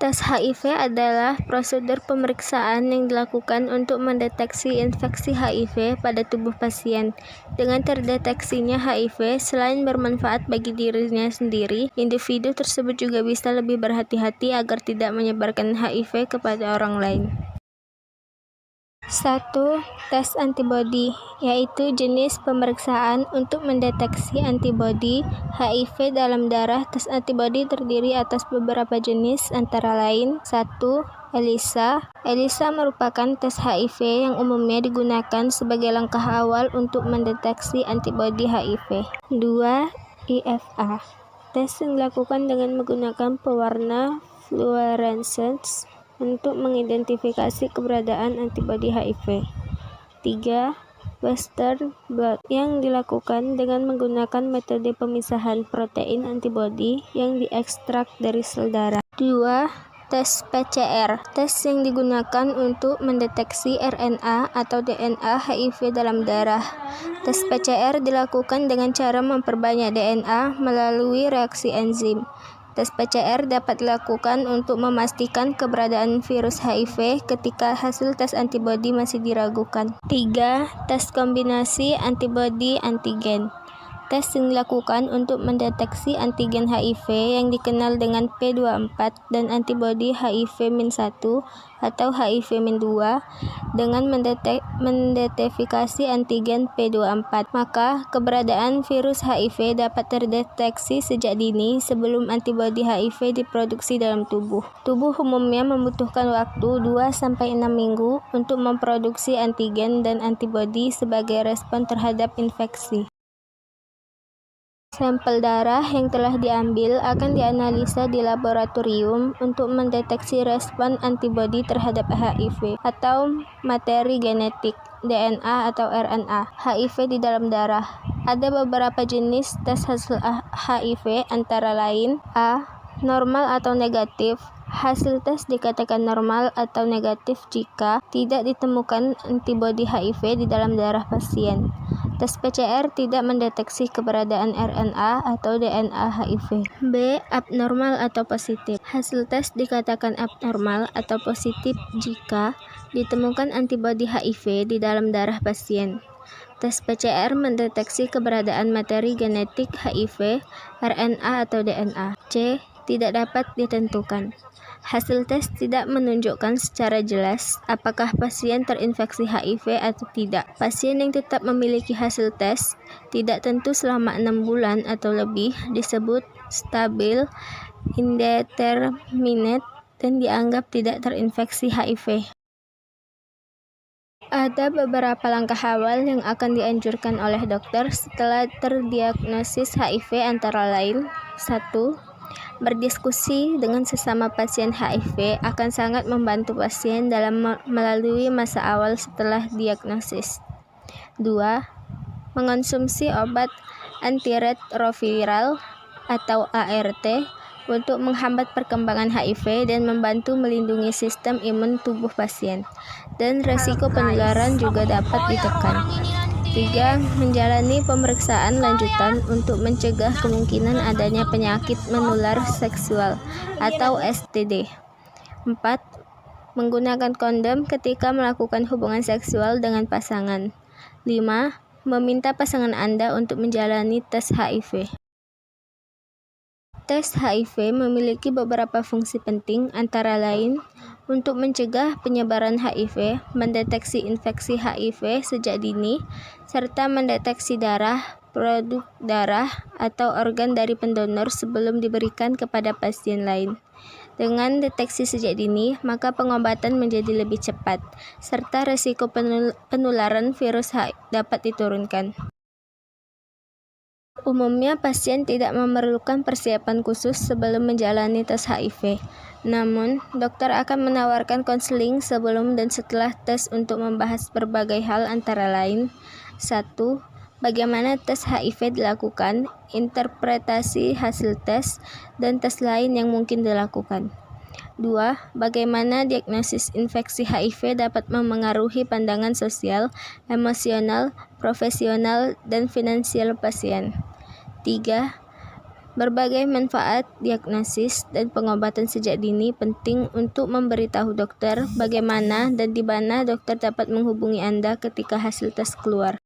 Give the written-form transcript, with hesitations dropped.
Tes HIV adalah prosedur pemeriksaan yang dilakukan untuk mendeteksi infeksi HIV pada tubuh pasien. Dengan terdeteksinya HIV, selain bermanfaat bagi dirinya sendiri, individu tersebut juga bisa lebih berhati-hati agar tidak menyebarkan HIV kepada orang lain. 1. Tes antibodi, yaitu jenis pemeriksaan untuk mendeteksi antibodi HIV dalam darah. Tes antibodi terdiri atas beberapa jenis, antara lain 1. ELISA. ELISA merupakan tes HIV yang umumnya digunakan sebagai langkah awal untuk mendeteksi antibodi HIV. 2. IFA. Tes yang dilakukan dengan menggunakan pewarna fluorescence untuk mengidentifikasi keberadaan antibodi HIV. 3. Western blot yang dilakukan dengan menggunakan metode pemisahan protein antibodi yang diekstrak dari sel darah. 2. Tes PCR. Tes yang digunakan untuk mendeteksi RNA atau DNA HIV dalam darah. Tes PCR dilakukan dengan cara memperbanyak DNA melalui reaksi enzim. Tes PCR dapat dilakukan untuk memastikan keberadaan virus HIV ketika hasil tes antibodi masih diragukan. 3. Tes kombinasi antibodi-antigen. Tes yang dilakukan untuk mendeteksi antigen HIV yang dikenal dengan P24 dan antibodi HIV-1 atau HIV-2 dengan mendetifikasi antigen P24. Maka, keberadaan virus HIV dapat terdeteksi sejak dini sebelum antibodi HIV diproduksi dalam tubuh. Tubuh umumnya membutuhkan waktu 2-6 minggu untuk memproduksi antigen dan antibodi sebagai respon terhadap infeksi. Sampel darah yang telah diambil akan dianalisa di laboratorium untuk mendeteksi respon antibodi terhadap HIV atau materi genetik, DNA atau RNA, HIV di dalam darah. Ada beberapa jenis tes hasil HIV antara lain A. Normal atau negatif. Hasil tes dikatakan normal atau negatif jika tidak ditemukan antibodi HIV di dalam darah pasien. Tes PCR tidak mendeteksi keberadaan RNA atau DNA HIV. B. Abnormal atau positif. Hasil tes dikatakan abnormal atau positif jika ditemukan antibodi HIV di dalam darah pasien. Tes PCR mendeteksi keberadaan materi genetik HIV, RNA atau DNA. C. Tidak dapat ditentukan. Hasil tes tidak menunjukkan secara jelas apakah pasien terinfeksi HIV atau tidak. Pasien yang tetap memiliki hasil tes tidak tentu selama 6 bulan atau lebih disebut stabil, indeterminate, dan dianggap tidak terinfeksi HIV. Ada beberapa langkah awal yang akan dianjurkan oleh dokter setelah terdiagnosis HIV, antara lain 1. Berdiskusi dengan sesama pasien HIV akan sangat membantu pasien dalam melalui masa awal setelah diagnosis. 2. Mengonsumsi obat antiretroviral atau ART untuk menghambat perkembangan HIV dan membantu melindungi sistem imun tubuh pasien, dan resiko penularan juga dapat ditekan. 3. Menjalani pemeriksaan lanjutan untuk mencegah kemungkinan adanya penyakit menular seksual atau STD. 4. Menggunakan kondom ketika melakukan hubungan seksual dengan pasangan. 5. Meminta pasangan Anda untuk menjalani tes HIV. Tes HIV memiliki beberapa fungsi penting, antara lain untuk mencegah penyebaran HIV, mendeteksi infeksi HIV sejak dini, serta mendeteksi darah, produk darah, atau organ dari pendonor sebelum diberikan kepada pasien lain. Dengan deteksi sejak dini, maka pengobatan menjadi lebih cepat, serta risiko penularan virus HIV dapat diturunkan. Umumnya pasien tidak memerlukan persiapan khusus sebelum menjalani tes HIV. Namun, dokter akan menawarkan konseling sebelum dan setelah tes untuk membahas berbagai hal, antara lain 1. Bagaimana tes HIV dilakukan, interpretasi hasil tes, dan tes lain yang mungkin dilakukan. 2. Bagaimana diagnosis infeksi HIV dapat memengaruhi pandangan sosial, emosional, profesional, dan finansial pasien. 3. Berbagai manfaat diagnosis dan pengobatan sejak dini penting untuk memberitahu dokter bagaimana dan di mana dokter dapat menghubungi Anda ketika hasil tes keluar.